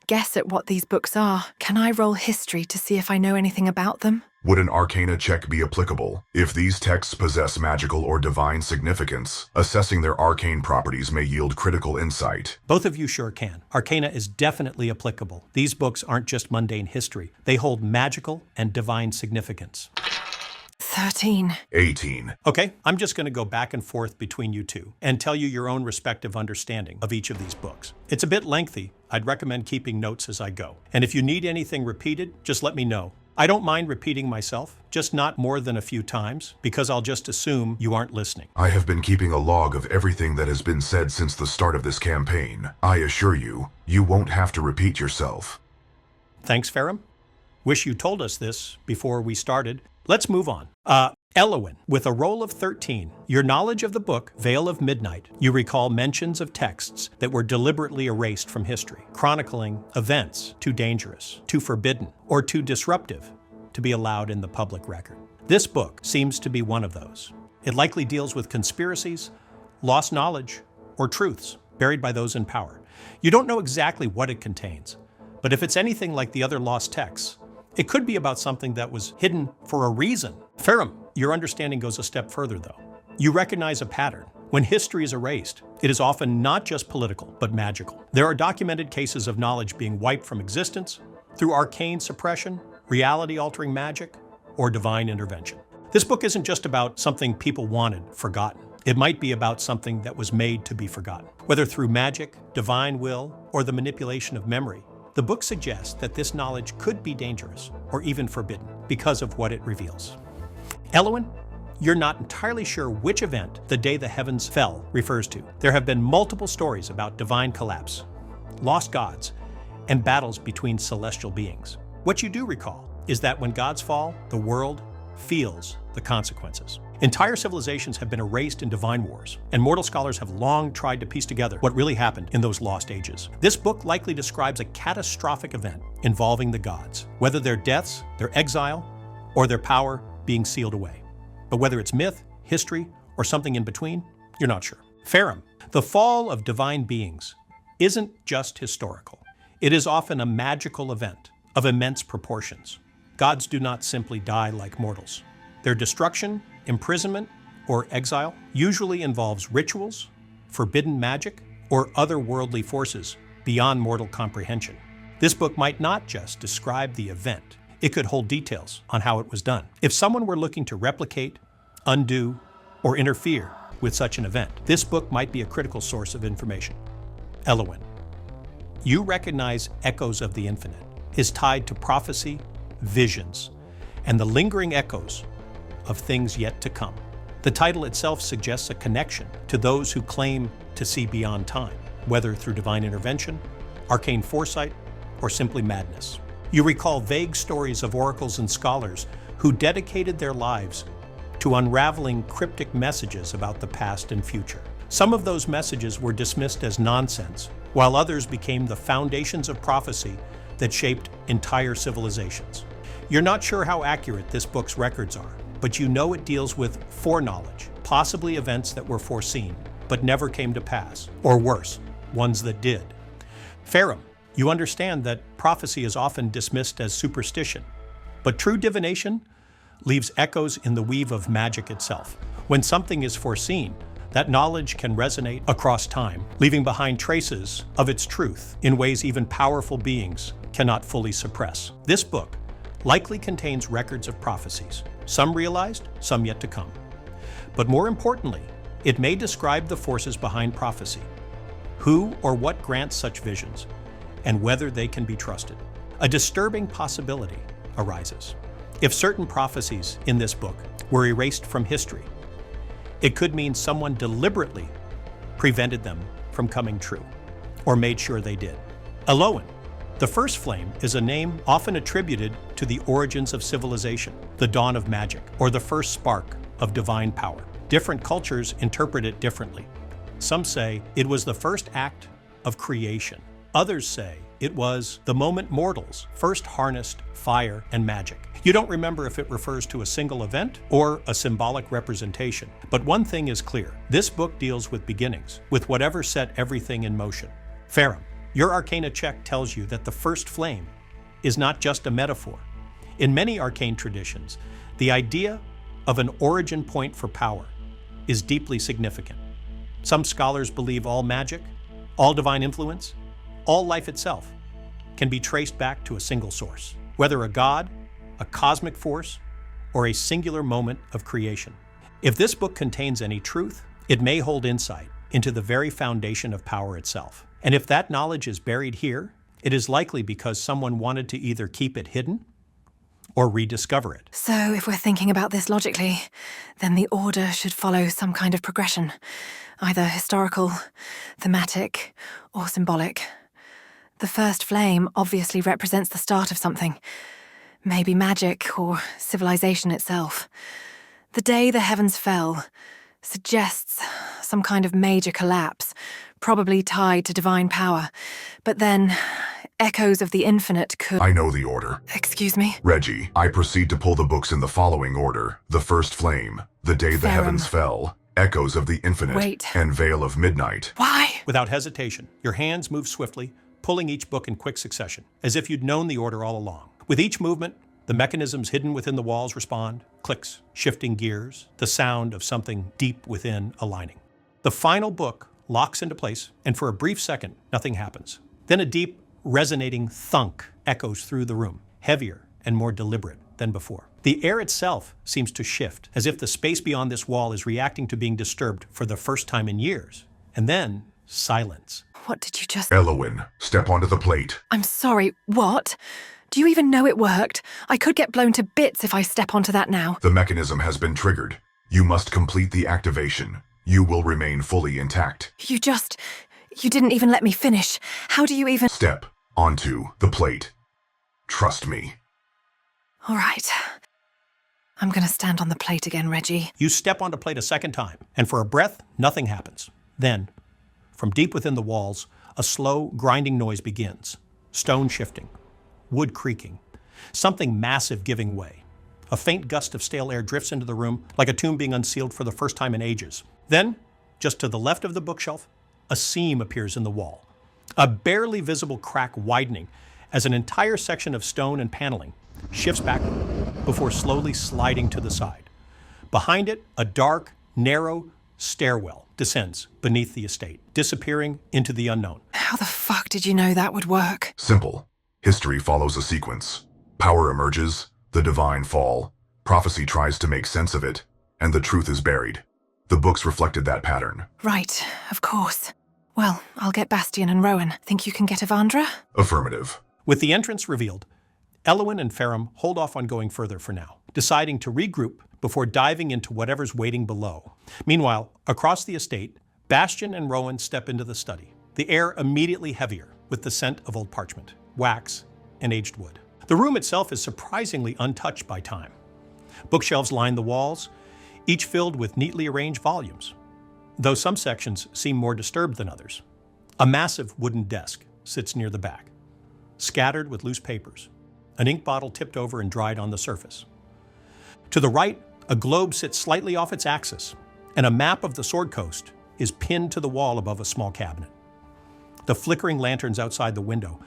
guess at what these books are. Can I roll history to see if I know anything about them? Would an arcana check be applicable? If these texts possess magical or divine significance, assessing their arcane properties may yield critical insight. Both of you sure can. Arcana is definitely applicable. These books aren't just mundane history. They hold magical and divine significance. 13. 18. Okay, I'm just going to go back and forth between you two and tell you your own respective understanding of each of these books. It's a bit lengthy. I'd recommend keeping notes as I go. And if you need anything repeated, just let me know. I don't mind repeating myself, just not more than a few times, because I'll just assume you aren't listening. I have been keeping a log of everything that has been said since the start of this campaign. I assure you, you won't have to repeat yourself. Thanks, Ferrum. Wish you told us this before we started. Let's move on. Elowin, with a roll of 13, your knowledge of the book, Veil of Midnight, you recall mentions of texts that were deliberately erased from history, chronicling events too dangerous, too forbidden, or too disruptive to be allowed in the public record. This book seems to be one of those. It likely deals with conspiracies, lost knowledge, or truths buried by those in power. You don't know exactly what it contains, but if it's anything like the other lost texts, it could be about something that was hidden for a reason. Ferrum, your understanding goes a step further, though. You recognize a pattern. When history is erased, it is often not just political, but magical. There are documented cases of knowledge being wiped from existence through arcane suppression, reality-altering magic, or divine intervention. This book isn't just about something people wanted forgotten. It might be about something that was made to be forgotten, whether through magic, divine will, or the manipulation of memory. The book suggests that this knowledge could be dangerous or even forbidden because of what it reveals. Elowin, you're not entirely sure which event The Day the Heavens Fell refers to. There have been multiple stories about divine collapse, lost gods, and battles between celestial beings. What you do recall is that when gods fall, the world feels the consequences. Entire civilizations have been erased in divine wars, and mortal scholars have long tried to piece together what really happened in those lost ages. This book likely describes a catastrophic event involving the gods, whether their deaths, their exile, or their power being sealed away. But whether it's myth, history, or something in between, you're not sure. Ferrum, the fall of divine beings isn't just historical. It is often a magical event of immense proportions. Gods do not simply die like mortals. Their destruction, imprisonment, or exile usually involves rituals, forbidden magic, or other worldly forces beyond mortal comprehension. This book might not just describe the event. It could hold details on how it was done. If someone were looking to replicate, undo, or interfere with such an event, this book might be a critical source of information. Elowin, you recognize Echoes of the Infinite is tied to prophecy, visions, and the lingering echoes of things yet to come. The title itself suggests a connection to those who claim to see beyond time, whether through divine intervention, arcane foresight, or simply madness. You recall vague stories of oracles and scholars who dedicated their lives to unraveling cryptic messages about the past and future. Some of those messages were dismissed as nonsense, while others became the foundations of prophecy that shaped entire civilizations. You're not sure how accurate this book's records are, but you know it deals with foreknowledge, possibly events that were foreseen, but never came to pass, or worse, ones that did. Ferrum, you understand that prophecy is often dismissed as superstition, but true divination leaves echoes in the weave of magic itself. When something is foreseen, that knowledge can resonate across time, leaving behind traces of its truth in ways even powerful beings cannot fully suppress. This book likely contains records of prophecies, some realized, some yet to come. But more importantly, it may describe the forces behind prophecy, who or what grants such visions, and whether they can be trusted. A disturbing possibility arises. If certain prophecies in this book were erased from history, it could mean someone deliberately prevented them from coming true, or made sure they did. Elowen, the first flame, is a name often attributed to the origins of civilization, the dawn of magic, or the first spark of divine power. Different cultures interpret it differently. Some say it was the first act of creation. Others say it was the moment mortals first harnessed fire and magic. You don't remember if it refers to a single event or a symbolic representation. But one thing is clear. This book deals with beginnings, with whatever set everything in motion. Fils-aime, your Arcana check tells you that the first flame is not just a metaphor. In many arcane traditions, the idea of an origin point for power is deeply significant. Some scholars believe all magic, all divine influence, all life itself can be traced back to a single source, whether a god, a cosmic force, or a singular moment of creation. If this book contains any truth, it may hold insight into the very foundation of power itself. And if that knowledge is buried here, it is likely because someone wanted to either keep it hidden or rediscover it. So if we're thinking about this logically, then the order should follow some kind of progression, either historical, thematic, or symbolic. The first flame obviously represents the start of something, maybe magic or civilization itself. The day the heavens fell suggests some kind of major collapse, probably tied to divine power. But then, echoes of the infinite could... I know the order. Excuse me? Reggie, I proceed to pull the books in the following order. The First Flame, The Day the Fils-aime. Heavens Fell, Echoes of the Infinite, Wait. and Veil of Midnight. Why? Without hesitation, your hands move swiftly, pulling each book in quick succession, as if you'd known the order all along. With each movement, the mechanisms hidden within the walls respond, clicks, shifting gears, the sound of something deep within aligning. The final book locks into place, and for a brief second, nothing happens. Then a deep, resonating thunk echoes through the room, heavier and more deliberate than before. The air itself seems to shift, as if the space beyond this wall is reacting to being disturbed for the first time in years. And then, silence. What did you just... Elowen, step onto the plate. I'm sorry, what? Do you even know it worked? I could get blown to bits if I step onto that now. The mechanism has been triggered. You must complete the activation. You will remain fully intact. You didn't even let me finish. How do you even... Step onto the plate. Trust me. All right. I'm gonna stand on the plate again, Reggie. You step onto plate a second time, and for a breath, nothing happens. Then, from deep within the walls, a slow, grinding noise begins. Stone shifting, wood creaking, something massive giving way. A faint gust of stale air drifts into the room, like a tomb being unsealed for the first time in ages. Then, just to the left of the bookshelf, a seam appears in the wall. A barely visible crack widening as an entire section of stone and paneling shifts backward before slowly sliding to the side. Behind it, a dark, narrow stairwell descends beneath the estate, disappearing into the unknown. How the fuck did you know that would work? Simple. History follows a sequence. Power emerges, the divine fall. Prophecy tries to make sense of it, and the truth is buried. The books reflected that pattern. Right, of course. Well, I'll get Bastion and Rowan. Think you can get Evandra? Affirmative. With the entrance revealed, Elowen and Fils-aime hold off on going further for now, deciding to regroup before diving into whatever's waiting below. Meanwhile, across the estate, Bastion and Rowan step into the study, the air immediately heavier with the scent of old parchment, wax, and aged wood. The room itself is surprisingly untouched by time. Bookshelves line the walls, each filled with neatly arranged volumes, though some sections seem more disturbed than others. A massive wooden desk sits near the back, scattered with loose papers, an ink bottle tipped over and dried on the surface. To the right, a globe sits slightly off its axis, and a map of the Sword Coast is pinned to the wall above a small cabinet. The flickering lanterns outside the window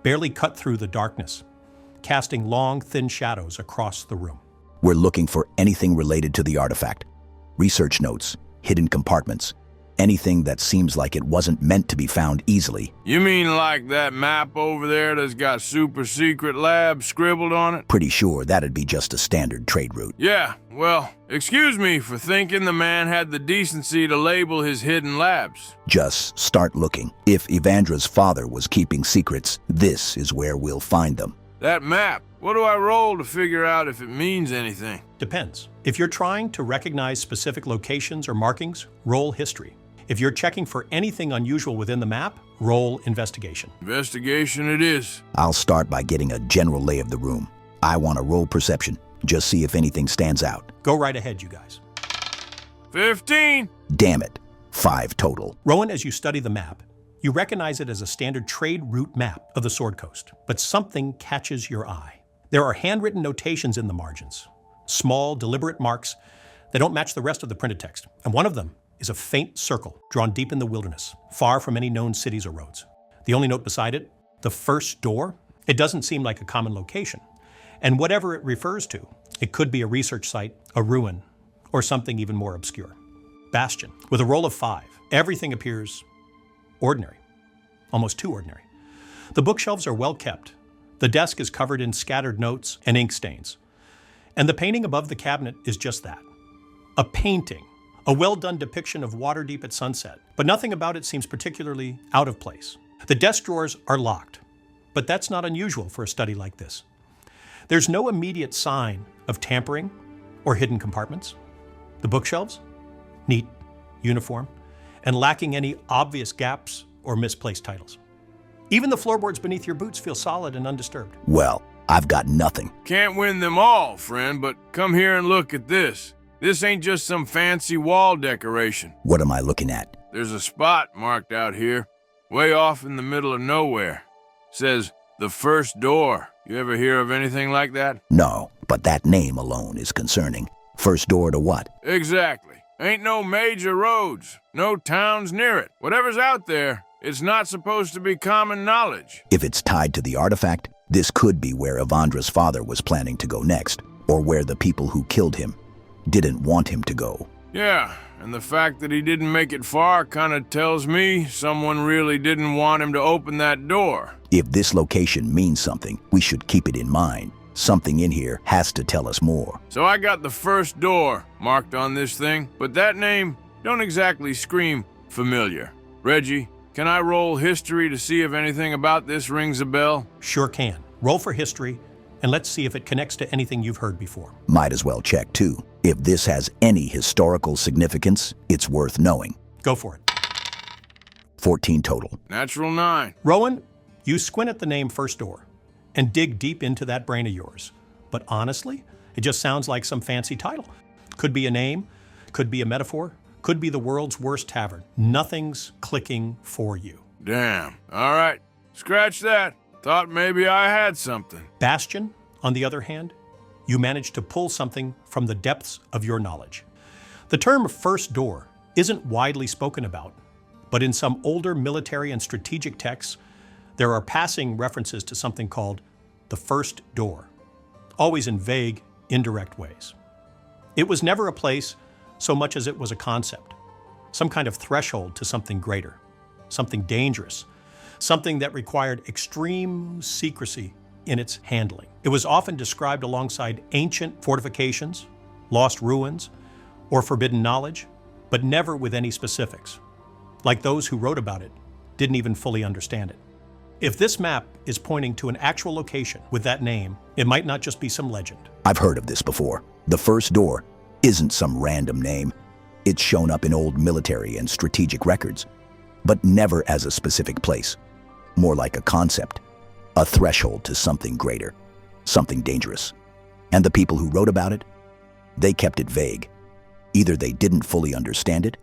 barely cut through the darkness, casting long, thin shadows across the room. We're looking for anything related to the artifact. Research notes, hidden compartments, Anything that seems like it wasn't meant to be found easily. You mean like that map over there that's got super secret lab scribbled on it? Pretty sure that'd be just a standard trade route. Yeah, well, excuse me for thinking the man had the decency to label his hidden labs. Just start looking. If Evandra's father was keeping secrets, this is where we'll find them. That map, what do I roll to figure out if it means anything? Depends. If you're trying to recognize specific locations or markings, roll history. If you're checking for anything unusual within the map, roll investigation. Investigation it is. I'll start by getting a general lay of the room. I want to roll perception. Just see if anything stands out. Go right ahead, you guys. 15! Damn it. 5 total. Rowan, as you study the map, you recognize it as a standard trade route map of the Sword Coast, but something catches your eye. There are handwritten notations in the margins, small, deliberate marks that don't match the rest of the printed text, and one of them is a faint circle drawn deep in the wilderness, far from any known cities or roads. The only note beside it, the first door, it doesn't seem like a common location. And whatever it refers to, it could be a research site, a ruin, or something even more obscure. Bastion, with a roll of 5, everything appears ordinary, almost too ordinary. The bookshelves are well kept. The desk is covered in scattered notes and ink stains. And the painting above the cabinet is just that, a painting. A well-done depiction of Waterdeep at sunset, but nothing about it seems particularly out of place. The desk drawers are locked, but that's not unusual for a study like this. There's no immediate sign of tampering or hidden compartments. The bookshelves, neat, uniform, and lacking any obvious gaps or misplaced titles. Even the floorboards beneath your boots feel solid and undisturbed. Well, I've got nothing. Can't win them all, friend, but come here and look at this. This ain't just some fancy wall decoration. What am I looking at? There's a spot marked out here, way off in the middle of nowhere. Says, the first door. You ever hear of anything like that? No, but that name alone is concerning. First door to what? Exactly. Ain't no major roads, no towns near it. Whatever's out there, it's not supposed to be common knowledge. If it's tied to the artifact, this could be where Evandra's father was planning to go next, or where the people who killed him didn't want him to go. Yeah, and the fact that he didn't make it far kind of tells me someone really didn't want him to open that door. If this location means something, we should keep it in mind. Something in here has to tell us more. So I got the first door marked on this thing, but that name don't exactly scream familiar. Reggie, can I roll history to see if anything about this rings a bell? Sure can. Roll for history, and let's see if it connects to anything you've heard before. Might as well check, too. If this has any historical significance, it's worth knowing. Go for it. 14 total. Natural 9. Rowan, you squint at the name First Door and dig deep into that brain of yours. But honestly, it just sounds like some fancy title. Could be a name, could be a metaphor, could be the world's worst tavern. Nothing's clicking for you. Damn. All right. Scratch that. Thought maybe I had something. Bastion, on the other hand, you managed to pull something from the depths of your knowledge. The term First Door isn't widely spoken about, but in some older military and strategic texts, there are passing references to something called the First Door, always in vague, indirect ways. It was never a place so much as it was a concept, some kind of threshold to something greater, something dangerous, something that required extreme secrecy in its handling. It was often described alongside ancient fortifications, lost ruins, or forbidden knowledge, but never with any specifics. Like those who wrote about it didn't even fully understand it. If this map is pointing to an actual location with that name, it might not just be some legend. I've heard of this before. The First Door isn't some random name. It's shown up in old military and strategic records, but never as a specific place. More like a concept, a threshold to something greater, something dangerous. And the people who wrote about it, they kept it vague. Either they didn't fully understand it,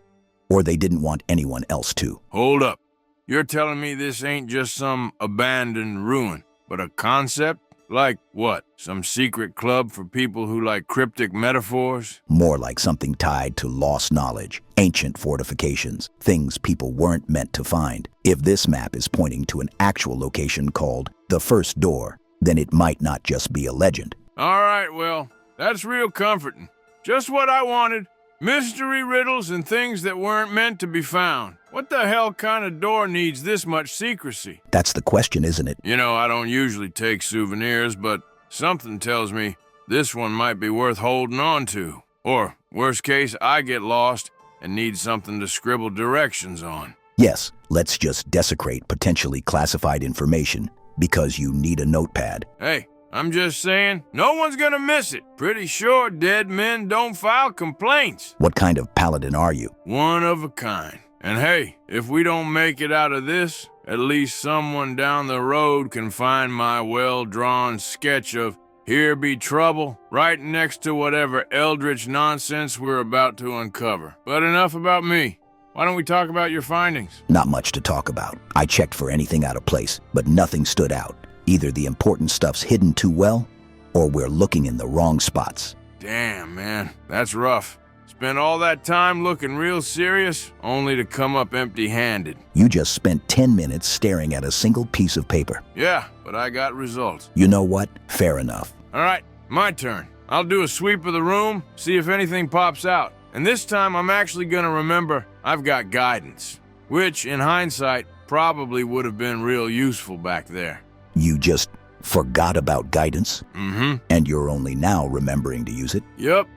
or they didn't want anyone else to. Hold up. You're telling me this ain't just some abandoned ruin, but a concept? Like what? Some secret club for people who like cryptic metaphors? More like something tied to lost knowledge, ancient fortifications, things people weren't meant to find. If this map is pointing to an actual location called the First Door, then it might not just be a legend. All right, well, that's real comforting. Just what I wanted. Mystery riddles and things that weren't meant to be found. What the hell kind of door needs this much secrecy? That's the question, isn't it? You know, I don't usually take souvenirs, but something tells me this one might be worth holding on to. Or, worst case, I get lost and need something to scribble directions on. Yes, let's just desecrate potentially classified information because you need a notepad. Hey, I'm just saying, no one's gonna miss it. Pretty sure dead men don't file complaints. What kind of paladin are you? One of a kind. And hey, if we don't make it out of this, at least someone down the road can find my well-drawn sketch of "Here be trouble" right next to whatever eldritch nonsense we're about to uncover. But enough about me. Why don't we talk about your findings? Not much to talk about. I checked for anything out of place, but nothing stood out. Either the important stuff's hidden too well, or we're looking in the wrong spots. Damn, man, that's rough. Spent all that time looking real serious, only to come up empty-handed. You just spent 10 minutes staring at a single piece of paper. Yeah, but I got results. You know what? Fair enough. All right, my turn. I'll do a sweep of the room, see if anything pops out. And this time I'm actually gonna remember I've got guidance, which, in hindsight, probably would have been real useful back there. You just forgot about guidance? Mm-hmm. And you're only now remembering to use it? Yep.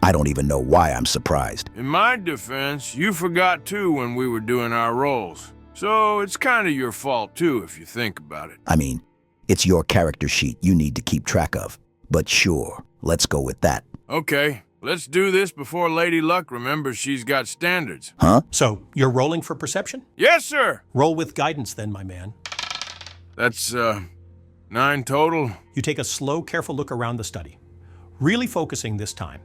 I don't even know why I'm surprised. In my defense, you forgot too when we were doing our rolls. So it's kind of your fault too, if you think about it. I mean, it's your character sheet you need to keep track of. But sure, let's go with that. Okay, let's do this before Lady Luck remembers she's got standards. Huh? So, you're rolling for perception? Yes, sir! Roll with guidance then, my man. That's, 9 total. You take a slow, careful look around the study, really focusing this time.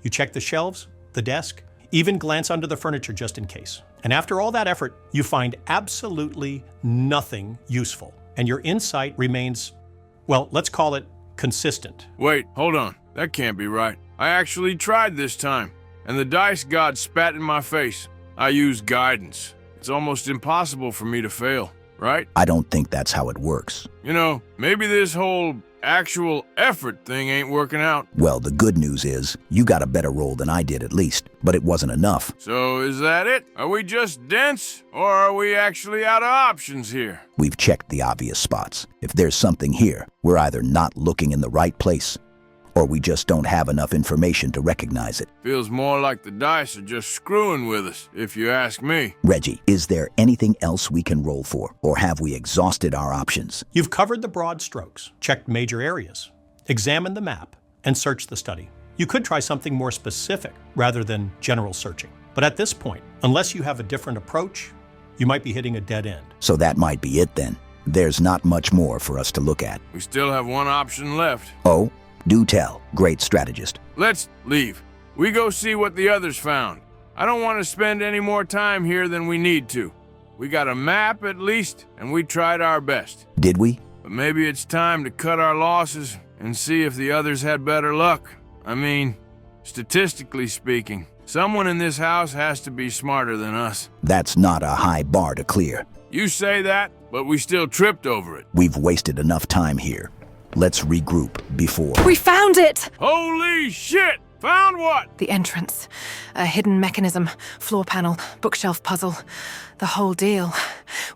You check the shelves, the desk, even glance under the furniture just in case. And after all that effort, you find absolutely nothing useful. And your insight remains, well, let's call it consistent. Wait, hold on. That can't be right. I actually tried this time, and the dice god spat in my face. I used guidance. It's almost impossible for me to fail, right? I don't think that's how it works. You know, maybe this whole actual effort thing ain't working out. Well, the good news is, you got a better roll than I did at least, but it wasn't enough. So is that it? Are we just dense, or are we actually out of options here? We've checked the obvious spots. If there's something here, we're either not looking in the right place, or we just don't have enough information to recognize it. Feels more like the dice are just screwing with us, if you ask me. Reggie, is there anything else we can roll for, or have we exhausted our options? You've covered the broad strokes, checked major areas, examined the map, and searched the study. You could try something more specific rather than general searching. But at this point, unless you have a different approach, you might be hitting a dead end. So that might be it then. There's not much more for us to look at. We still have one option left. Oh? Do tell, great strategist. Let's leave. We go see what the others found. I don't want to spend any more time here than we need to. We got a map at least, and we tried our best. Did we? But maybe it's time to cut our losses and see if the others had better luck. I mean, statistically speaking, someone in this house has to be smarter than us. That's not a high bar to clear. You say that, but we still tripped over it. We've wasted enough time here. Let's regroup before... We found it! Holy shit! Found what? The entrance. A hidden mechanism, floor panel, bookshelf puzzle. The whole deal.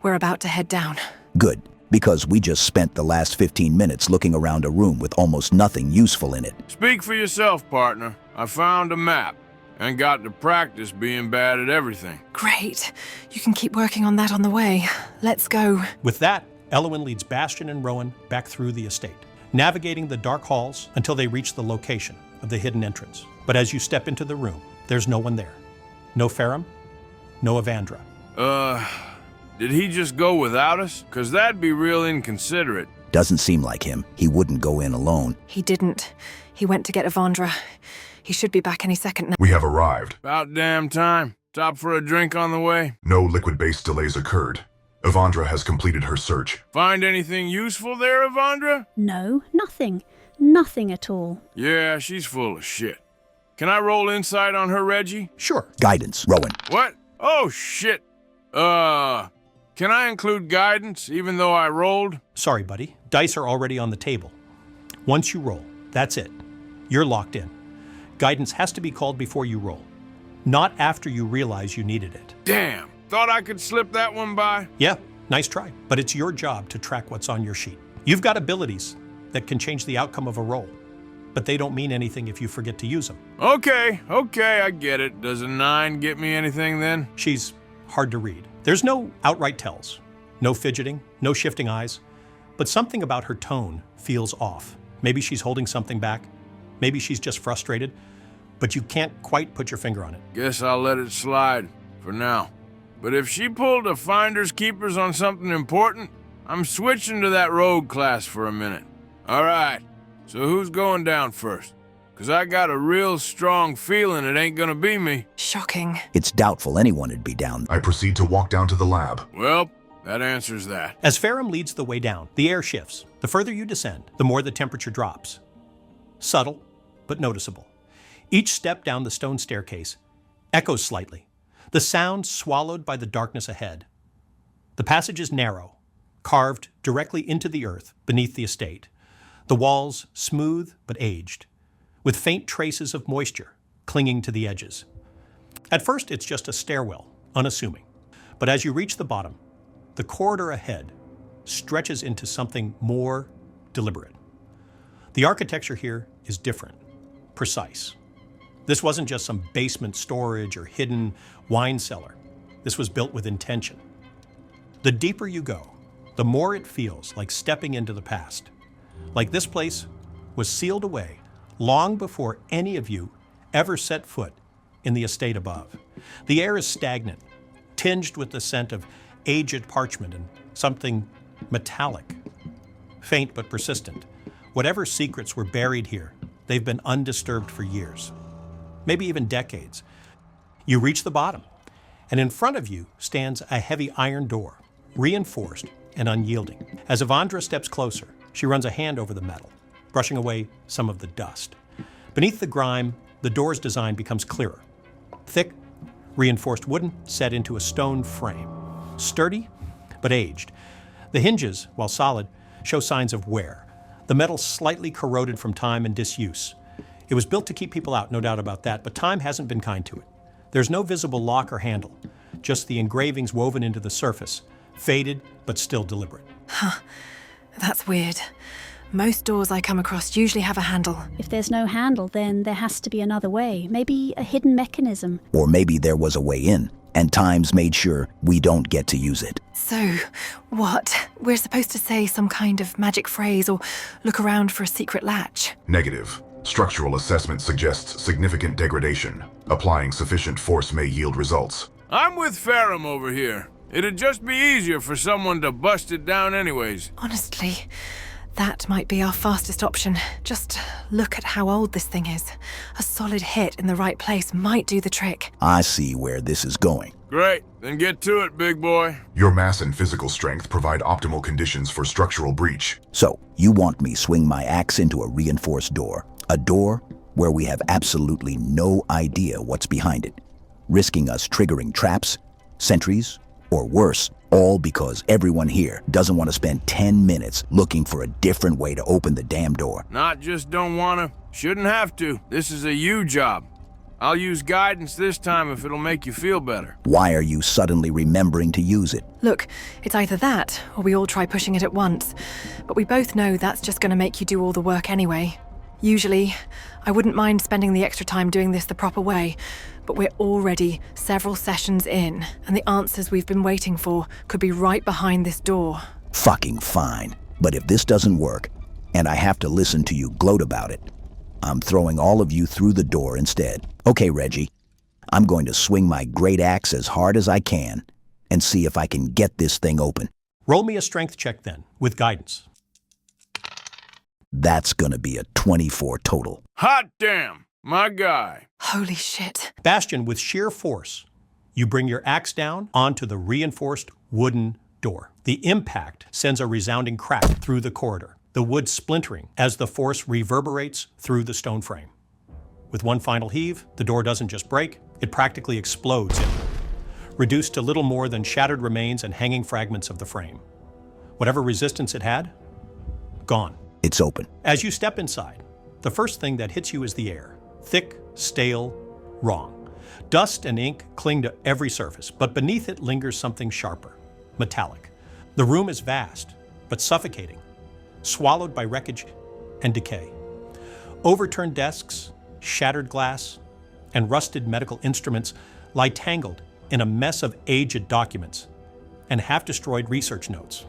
We're about to head down. Good, because we just spent the last 15 minutes looking around a room with almost nothing useful in it. Speak for yourself, partner. I found a map and got to practice being bad at everything. Great. You can keep working on that on the way. Let's go. With that, Elwyn leads Bastion and Rowan back through the estate, navigating the dark halls until they reach the location of the hidden entrance. But as you step into the room, there's no one there. No Fils-aime, no Evandra. Did he just go without us? 'Cause that'd be real inconsiderate. Doesn't seem like him. He wouldn't go in alone. He didn't. He went to get Evandra. He should be back any second now. We have arrived. About damn time. Stop for a drink on the way. No liquid-based delays occurred. Evandra has completed her search. Find anything useful there, Evandra? No, nothing. Nothing at all. Yeah, she's full of shit. Can I roll insight on her, Reggie? Sure. Guidance, Rowan. What? Oh, shit. Can I include guidance even though I rolled? Sorry, buddy. Dice are already on the table. Once you roll, that's it. You're locked in. Guidance has to be called before you roll, not after you realize you needed it. Damn, thought I could slip that one by? Yeah, nice try, but it's your job to track what's on your sheet. You've got abilities that can change the outcome of a roll, but they don't mean anything if you forget to use them. Okay, I get it. Does a 9 get me anything then? She's hard to read. There's no outright tells, no fidgeting, no shifting eyes, but something about her tone feels off. Maybe she's holding something back, maybe she's just frustrated, but you can't quite put your finger on it. Guess I'll let it slide, for now. But if she pulled a finders keepers on something important, I'm switching to that rogue class for a minute. All right, so who's going down first? 'Cause I got a real strong feeling it ain't gonna be me. Shocking. It's doubtful anyone would be down. I proceed to walk down to the lab. Well, that answers that. As Fils-aime leads the way down, the air shifts. The further you descend, the more the temperature drops. Subtle, but noticeable. Each step down the stone staircase echoes slightly, the sound swallowed by the darkness ahead. The passage is narrow, carved directly into the earth beneath the estate. The walls smooth but aged, with faint traces of moisture clinging to the edges. At first, it's just a stairwell, unassuming. But as you reach the bottom, the corridor ahead stretches into something more deliberate. The architecture here is different, precise. This wasn't just some basement storage or hidden wine cellar. This was built with intention. The deeper you go, the more it feels like stepping into the past. Like this place was sealed away long before any of you ever set foot in the estate above. The air is stagnant, tinged with the scent of aged parchment and something metallic, faint but persistent. Whatever secrets were buried here, they've been undisturbed for years, maybe even decades. You reach the bottom, and in front of you stands a heavy iron door, reinforced and unyielding. As Evandra steps closer, she runs a hand over the metal, brushing away some of the dust. Beneath the grime, the door's design becomes clearer. Thick, reinforced wooden set into a stone frame. Sturdy, but aged. The hinges, while solid, show signs of wear. The metal slightly corroded from time and disuse. It was built to keep people out, no doubt about that, but time hasn't been kind to it. There's no visible lock or handle, just the engravings woven into the surface, faded but still deliberate. That's weird. Most doors I come across usually have a handle. If there's no handle, then there has to be another way. Maybe a hidden mechanism. Or maybe there was a way in, and Times made sure we don't get to use it. So, what? We're supposed to say some kind of magic phrase or look around for a secret latch? Negative. Structural assessment suggests significant degradation. Applying sufficient force may yield results. I'm with Fils-aime over here. It'd just be easier for someone to bust it down anyways. Honestly, that might be our fastest option. Just look at how old this thing is. A solid hit in the right place might do the trick. I see where this is going. Great, then get to it, big boy. Your mass and physical strength provide optimal conditions for structural breach. So, you want me swing my axe into a reinforced door? A door where we have absolutely no idea what's behind it, risking us triggering traps, sentries, or worse, all because everyone here doesn't want to spend 10 minutes looking for a different way to open the damn door. Not just don't wanna, shouldn't have to. This is a you job. I'll use guidance this time if it'll make you feel better. Why are you suddenly remembering to use it? Look, it's either that, or we all try pushing it at once. But we both know that's just going to make you do all the work anyway. Usually, I wouldn't mind spending the extra time doing this the proper way, but we're already several sessions in, and the answers we've been waiting for could be right behind this door. Fucking fine. But if this doesn't work, and I have to listen to you gloat about it, I'm throwing all of you through the door instead. Okay, Reggie, I'm going to swing my great axe as hard as I can and see if I can get this thing open. Roll me a strength check then, with guidance. That's gonna be a 24 total. Hot damn, my guy. Holy shit. Bastion, with sheer force, you bring your axe down onto the reinforced wooden door. The impact sends a resounding crack through the corridor, the wood splintering as the force reverberates through the stone frame. With one final heave, the door doesn't just break, it practically explodes inward, reduced to little more than shattered remains and hanging fragments of the frame. Whatever resistance it had, gone. It's open. As you step inside, the first thing that hits you is the air. Thick, stale, wrong. Dust and ink cling to every surface, but beneath it lingers something sharper, metallic. The room is vast, but suffocating, swallowed by wreckage and decay. Overturned desks, shattered glass, and rusted medical instruments lie tangled in a mess of aged documents and half-destroyed research notes.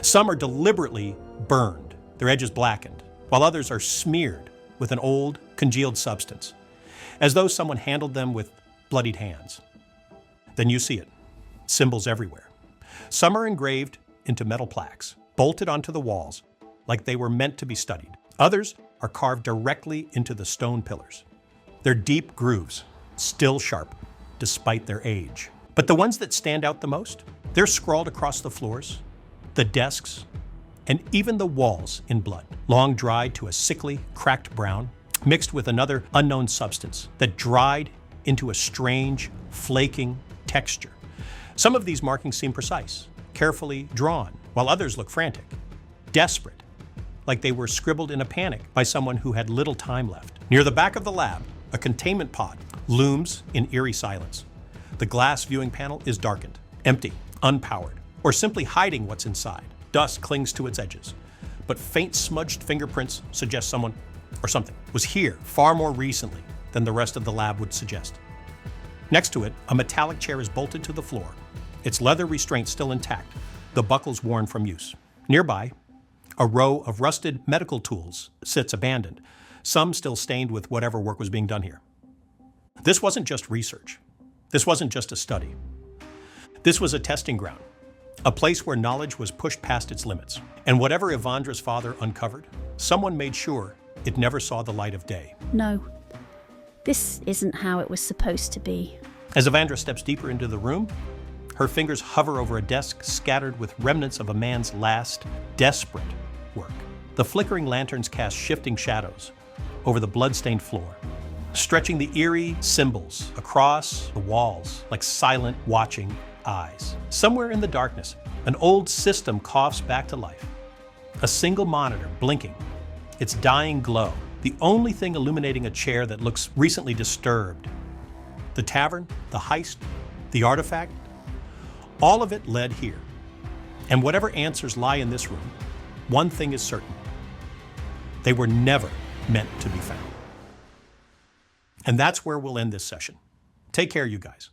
Some are deliberately burned, their edges blackened, while others are smeared with an old, congealed substance, as though someone handled them with bloodied hands. Then you see it, symbols everywhere. Some are engraved into metal plaques, bolted onto the walls like they were meant to be studied. Others are carved directly into the stone pillars. They're deep grooves, still sharp, despite their age. But the ones that stand out the most, they're scrawled across the floors, the desks, and even the walls in blood, long dried to a sickly, cracked brown, mixed with another unknown substance that dried into a strange, flaking texture. Some of these markings seem precise, carefully drawn, while others look frantic, desperate, like they were scribbled in a panic by someone who had little time left. Near the back of the lab, a containment pod looms in eerie silence. The glass viewing panel is darkened, empty, unpowered, or simply hiding what's inside. Dust clings to its edges, but faint smudged fingerprints suggest someone or something was here far more recently than the rest of the lab would suggest. Next to it, a metallic chair is bolted to the floor, its leather restraints still intact, the buckles worn from use. Nearby, a row of rusted medical tools sits abandoned, some still stained with whatever work was being done here. This wasn't just research. This wasn't just a study. This was a testing ground, a place where knowledge was pushed past its limits. And whatever Evandra's father uncovered, someone made sure it never saw the light of day. No, this isn't how it was supposed to be. As Evandra steps deeper into the room, her fingers hover over a desk scattered with remnants of a man's last, desperate work. The flickering lanterns cast shifting shadows over the blood-stained floor, stretching the eerie symbols across the walls like silent, watching eyes. Somewhere in the darkness, an old system coughs back to life. A single monitor blinking, its dying glow, the only thing illuminating a chair that looks recently disturbed. The tavern, the heist, the artifact, all of it led here. And whatever answers lie in this room, one thing is certain. They were never meant to be found. And that's where we'll end this session. Take care, you guys.